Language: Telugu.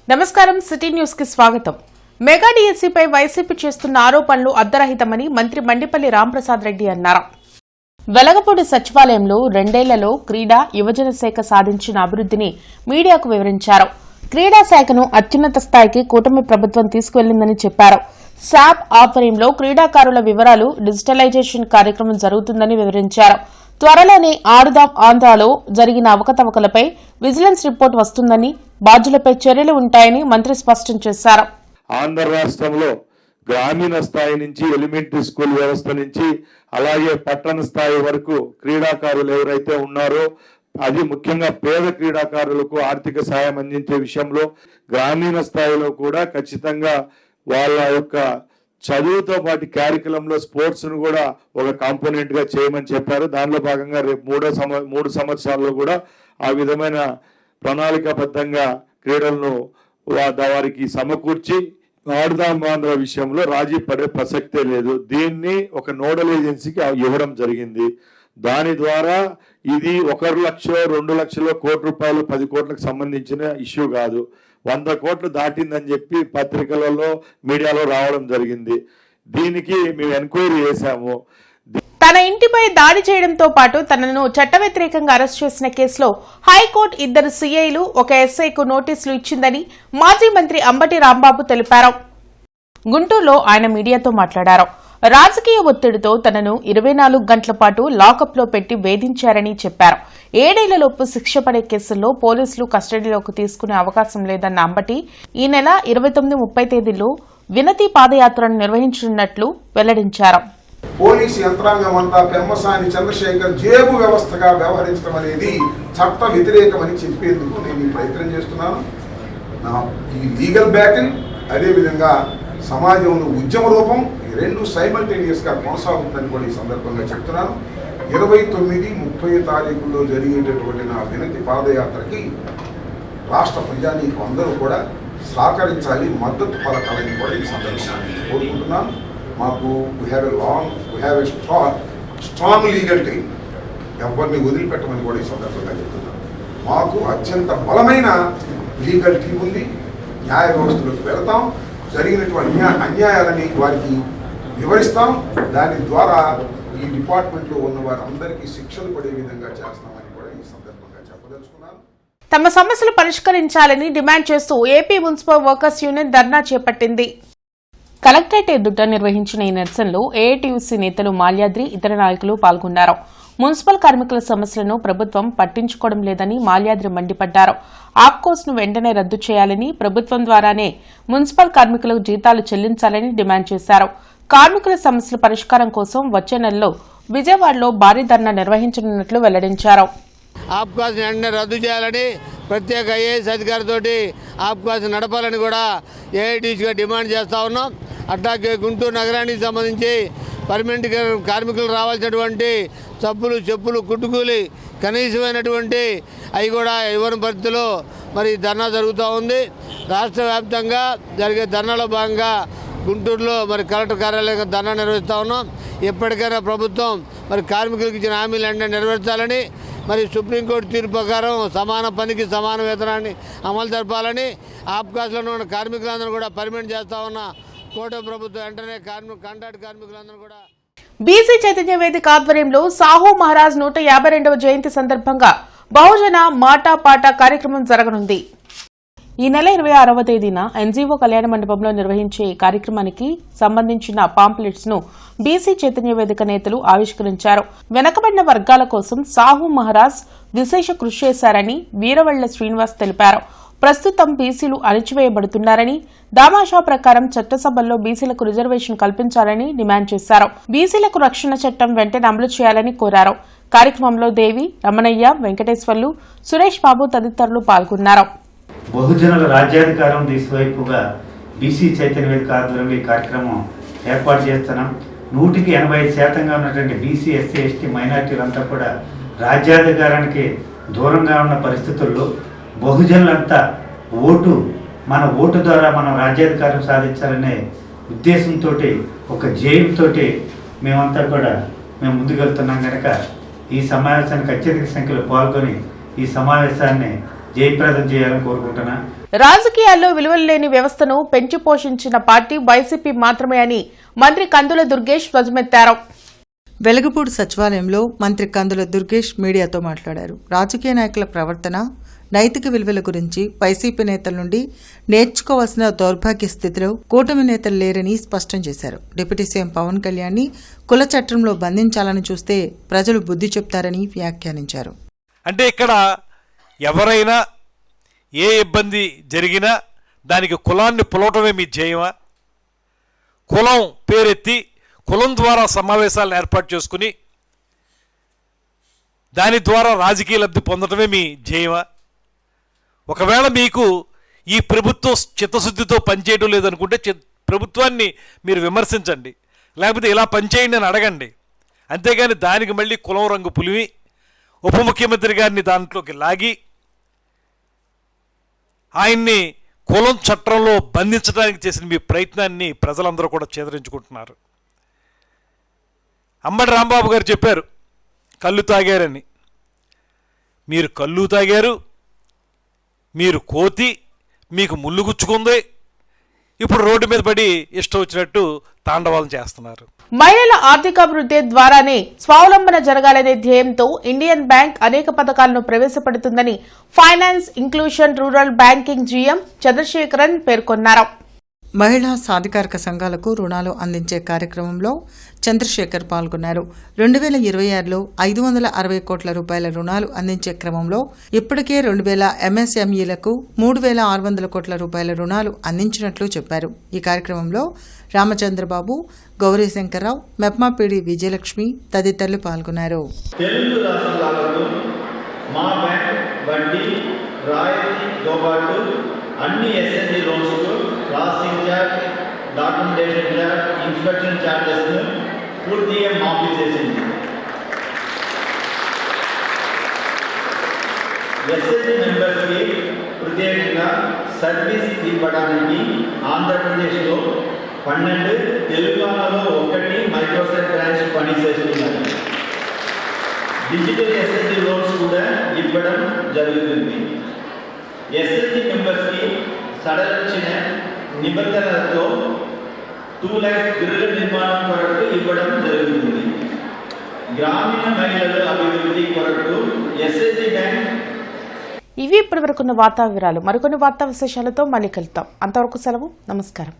నమస్కారం సిటీ న్యూస్ కి స్వాగతం. మెగా డిఎస్సీపై వైసీపీ చేస్తున్న ఆరోపణలు అర్ధరహితమని మంత్రి మండిపల్లి రాంప్రసాద్ రెడ్డి అన్నారు. వెలగపూడి సచివాలయంలో 2 ఏళ్లలో క్రీడా యువజన శాఖ సాధించిన అభివృద్ధిని మీడియాకు వివరించారు. క్రీడా శాఖను అత్యున్నత స్థాయికి కూటమి ప్రభుత్వం తీసుకువెళ్లిందని చెప్పారు. శాప్ ఆధ్వర్యంలో క్రీడాకారుల వివరాలు డిజిటలైజేషన్ కార్యక్రమం జరుగుతుందని వివరించారు. త్వరలోనే ఆడుదాం ఆంధ్రాలో జరిగిన అవకతవకలపై విజిలెన్స్ రిపోర్ట్ వస్తుందని, బాధ్యులపై చర్యలు ఉంటాయని మంత్రి స్పష్టం చేశారు. ఆంధ్ర రాష్ట్రంలో గ్రామీణ స్థాయి నుంచి ఎలిమెంటరీ స్కూల్ వ్యవస్థ నుంచి అలాగే పట్టణ స్థాయి వరకు క్రీడాకారులు ఎవరైతే ఉన్నారో అది ముఖ్యంగా పేద క్రీడాకారులకు ఆర్థిక సాయం అందించే విషయంలో గ్రామీణ స్థాయిలో కూడా ఖచ్చితంగా వాళ్ళ యొక్క చదువుతో పాటు క్యారికులంలో స్పోర్ట్స్ ను కూడా ఒక కాంపోనెంట్ గా చేయమని చెప్పారు. దానిలో భాగంగా రేపు 3 సంవత్సరాల్లో కూడా ఆ విధమైన ప్రణాళికాబద్ధంగా క్రీడలను వారికి సమకూర్చి ఆడుదాం ఆంధ్ర విషయంలో రాజీ పడే ప్రసక్తే లేదు. దీన్ని ఒక నోడల్ ఏజెన్సీకి ఇవ్వడం జరిగింది. దాని ద్వారా ఇది 1 లక్ష 2 లక్షల కోట్ల రూపాయలు 10 కోట్లకు సంబంధించిన ఇష్యూ కాదు, 100 కోట్లు దాటిందని చెప్పి పత్రికలలో మీడియాలో రావడం జరిగింది. దీనికి మేము ఎంక్వైరీ చేశాము. తన ఇంటిపై దాడి చేయడంతో పాటు తనను చట్ట వ్యతిరేకంగా అరెస్ట్ చేసిన కేసులో హైకోర్టు 2 సీఐలు 1 ఎస్ఐకు నోటీసులు ఇచ్చిందని మాజీ మంత్రి అంబటి రాంబాబు తెలిపారు. గుంటూరులో ఆయన మీడియాతో మాట్లాడారు. రాజకీయ ఒత్తిడితో తనను 24 గంటల పాటు లాకప్లో పెట్టి వేధించారని చెప్పారు. 7 ఏళ్లలోపు శిక్ష పడే కేసుల్లో పోలీసులు కస్టడీలోకి తీసుకునే అవకాశం లేదన్న అంబటి ఈ నెల 29, 30 తేదీల్లో వినతి పాదయాత్రను నిర్వహించనున్నట్లు వెల్లడించారు. పోలీసు యంత్రాంగం అంతా పెమ్మసాని చంద్రశేఖర్ జేబు వ్యవస్థగా వ్యవహరించడం అనేది చట్ట వ్యతిరేకమని చెప్పేందుకు నేను ఈ ప్రయత్నం చేస్తున్నాను. ఈ లీగల్ బ్యాటిల్ అదేవిధంగా సమాజంలో ఉద్యమ రూపం ఈ 2 సైమల్టేనియస్గా కొనసాగుతుందని కూడా ఈ సందర్భంగా చెప్తున్నాను. 29, 30 తారీఖుల్లో జరిగేటటువంటి నా వినతి పాదయాత్రకి రాష్ట్ర ప్రజానీకం అందరూ కూడా సహకరించాలి, మద్దతు పలకాలని కూడా ఈ సందర్భంగా నేను కోరుకుంటున్నాను. మాకు we have a strong legal team, ఎవరిని వదిలిపెట్టమని కూడా ఈ సందర్భంగా చెప్తున్నాను. మాకు అత్యంత బలమైన లీగల్ టీం ఉంది. న్యాయ వ్యవస్థలోకి వెళతాం, జరిగినటువంటి అన్యాయాలని వారికి వివరిస్తాం. దాని ద్వారా ఈ డిపార్ట్మెంట్లో ఉన్న వారందరికీ శిక్షలు పడే విధంగా చేస్తామని కూడా ఈ సందర్భంగా చెప్పదలుచుకున్నాను. తమ సమస్యలు పరిష్కరించాలని డిమాండ్ చేస్తూ ఏపీ మున్సిపల్ వర్కర్స్ యూనియన్ ధర్నా చేపట్టింది. కలెక్టరేట్ ఎదుట నిర్వహించిన ఈ నిరసనలో ఏఐటీయూసీ నేతలు మాల్యాద్రి, ఇతర నాయకులు పాల్గొన్నారు. మున్సిపల్ కార్మికుల సమస్యలను ప్రభుత్వం పట్టించుకోవడం లేదని మాల్యాద్రి మండిపడ్డారు. ఆప్కోస్ ను వెంటనే రద్దు చేయాలని, ప్రభుత్వం ద్వారానే మున్సిపల్ కార్మికులకు జీతాలు చెల్లించాలని డిమాండ్ చేశారు. కార్మికుల సమస్యల పరిష్కారం కోసం వచ్చే నెలలో విజయవాడలో భారీ ధర్నా నిర్వహించనున్నట్లు వెల్లడించారు. ఆప్కాస్ వెంటనే రద్దు చేయాలని, ప్రత్యేక ఐఏఎస్ అధికారితోటి ఆప్కాస్ నడపాలని కూడా ఏఐటీసీగా డిమాండ్ చేస్తూ ఉన్నాం. అట్లాగే గుంటూరు నగరానికి సంబంధించి పర్మనెంట్ కార్మికులు రావాల్సినటువంటి సబ్బులు, చెప్పులు, కుట్టుకూలి కనీసమైనటువంటి అవి కూడా ఇవ్వని పరిస్థితిలో మరి ధర్నా జరుగుతూ ఉంది. రాష్ట్ర వ్యాప్తంగా జరిగే ధర్నాలో భాగంగా గుంటూరులో మరి కలెక్టర్ కార్యాలయంగా ధర్నా నిర్వహిస్తూ ఉన్నాం. ఎప్పటికైనా ప్రభుత్వం మరి కార్మికులకు ఇచ్చిన హామీలు వెంటనే నెరవేర్చాలని, మరి సుప్రీంకోర్టు తీర్పు ప్రకారం సమాన పనికి సమాన వేతనాన్ని అమలు జరపాలని, ఆప్కాస్లో ఉన్న కార్మికులందరూ కూడా పర్మనెంట్ చేస్తూ ఉన్న కూటమి ప్రభుత్వం వెంటనే కాంట్రాక్ట్ కార్మికులందరూ కూడా. బీసీ చైతన్య వేదిక ఆధ్వర్యంలో సాహు మహారాజ్ 152వ జయంతి సందర్భంగా బహుజన మాటా పాట కార్యక్రమం జరగనుంది. ఈ నెల 26వ తేదీన ఎన్జీఓ కళ్యాణ మండపంలో నిర్వహించే ఈ కార్యక్రమానికి సంబంధించిన పాంప్లెట్స్ ను బీసీ చైతన్య వేదిక నేతలు ఆవిష్కరించారు. వెనకబడిన వర్గాల కోసం సాహు మహారాజ్ విశేష కృషి చేశారని వీరవళ్ల శ్రీనివాస్ తెలిపారు. ప్రస్తుతం బీసీలు అణిచివేయబడుతున్నారని, దామాషా ప్రకారం చట్టసభల్లో బీసీలకు రిజర్వేషన్ కల్పించాలని డిమాండ్ చేశారు. బీసీలకు రక్షణ చట్టం వెంటనే అమలు చేయాలని కోరారు. కార్యక్రమంలో దేవి, రమణయ్య, వెంకటేశ్వర్లు, సురేష్ బాబు తదితరులు పాల్గొన్నారు. బహుజనుల రాజ్యాధికారం దిశవైపుగా బీసీ చైతన్య వేదిక ఆధ్వర్యంలో ఈ కార్యక్రమం ఏర్పాటు చేస్తున్నాం. 100% ఉన్నటువంటి బీసీ, ఎస్సీ, ఎస్టీ మైనార్టీలంతా కూడా రాజ్యాధికారానికి దూరంగా ఉన్న పరిస్థితుల్లో బహుజనులంతా మన ఓటు ద్వారా మనం రాజ్యాధికారం సాధించాలనే ఉద్దేశంతో, ఒక జయంతో మేమంతా కూడా ముందుకెళ్తున్నాం కనుక ఈ సమావేశానికి అత్యధిక సంఖ్యలో పాల్గొని ఈ సమావేశాన్ని జయప్రదం చేయాలని కోరుకుంటున్నా. రాజకీయాల్లో విలువలు లేని వ్యవస్థను పెంచి పోషించిన పార్టీ వైసీపీ మాత్రమే అని మంత్రి కందుల దుర్గేష్ ధ్వజమెత్తారు. వెలగపూడి సచివాలయంలో మంత్రి కందుల దుర్గేష్ మీడియాతో మాట్లాడారు. రాజకీయ నాయకుల ప్రవర్తన, నైతిక విలువల గురించి వైసీపీ నేతల నుండి నేర్చుకోవాల్సిన దౌర్భాగ్య స్థితిలో కూటమి నేతలు లేరని స్పష్టం చేశారు. డిప్యూటీ సీఎం పవన్ కళ్యాణ్ ని కుల చట్టంలో బంధించాలని చూస్తే ప్రజలు బుద్ధి చెప్తారని వ్యాఖ్యానించారు. అంటే ఇక్కడ ఎవరైనా ఏ ఇబ్బంది జరిగినా దానికి కులాన్ని పులవటమే మీ ధ్యేయమా? కులం పేరెత్తి కులం ద్వారా సమావేశాలను ఏర్పాటు చేసుకుని దాని ద్వారా రాజకీయ లబ్ధి పొందటమే మీ ధ్యేయమా? ఒకవేళ మీకు ఈ ప్రభుత్వం చిత్తశుద్ధితో పనిచేయడం లేదనుకుంటే ప్రభుత్వాన్ని మీరు విమర్శించండి, లేకపోతే ఇలా పనిచేయండి అని అడగండి. అంతేగాని దానికి మళ్ళీ కులం రంగు పులివి ఉప ముఖ్యమంత్రి గారిని దాంట్లోకి లాగి ఆయన్ని కులం చట్టంలో బంధించడానికి చేసిన మీ ప్రయత్నాన్ని ప్రజలందరూ కూడా చేదరించుకుంటున్నారు. అంబటి రాంబాబు గారు చెప్పారు కళ్ళు తాగారని. మీరు కళ్ళు తాగారు, మీరు కోతి, మీకు ముళ్ళు గుచ్చుకుంది, ఇప్పుడు రోడ్డు మీద పడి ఇష్టం వచ్చినట్టు తాండవాలు చేస్తున్నారు. మహిళల ఆర్థికాభివృద్ధి ద్వారానే స్వావలంబన జరగాలనే ధ్యేయంతో ఇండియన్ బ్యాంక్ అనేక పథకాలను ప్రవేశపెడుతుందని finance inclusion rural banking GM Chandrasekaran పేర్కొన్నారు. మహిళా సాధికారక సంఘాలకు రుణాలు అందించే కార్యక్రమంలో చంద్రశేఖర్ పాల్గొన్నారు. 2026లో 560 కోట్ల రూపాయల రుణాలు అందించే క్రమంలో ఇప్పటికే 2000 ఎంఎస్ఎంఈలకు 3600 కోట్ల రూపాయల రుణాలు అందించినట్లు చెప్పారు. ఈ కార్యక్రమంలో రామచంద్రబాబు, గౌరీ శంకర్రావు, మెప్మాపీడి విజయలక్ష్మి తదితరులు పాల్గొన్నారు. తెలుగు రాష్ట్రాలకు మా బ్యాంక్ వడ్డీ రాయితీతో పాటు అన్ని ఎస్ఎన్జి లోన్స్కు processing charge, documentation charge, inspection ఛార్జెస్ను పూర్తిగా మాఫీ చేసింది. ఎస్ఎన్జి మెంబర్స్కి ప్రత్యేకంగా సర్వీస్ ఇవ్వడానికి ఆంధ్రప్రదేశ్లో 12, తెలంగాణలో 1 మైక్రోసాఫ్ట్ బ్రాంచ్ పనిచేస్తున్నారు. డిజిటల్ ఎస్ఎన్జి లోన్స్ కూడా ఇవ్వడం జరుగుతుంది. ఎస్ఎన్జి మెంబర్స్కి సడలించిన నిబంధనలతో 2 లక్షల గృహ నిర్మాణం కొరకు ఇవ్వడం జరుగుతుంది. గ్రామీణ మహిళల అభివృద్ధి కొరకు ఎస్ఎన్జి బ్యాంక్. ఇవి ఇప్పటివరకున్న వార్తా వివరాలు. మరికొన్ని వార్తా విశేషాలతో మళ్ళీ కలుద్దాం. అంతవరకు సెలవు. నమస్కారం.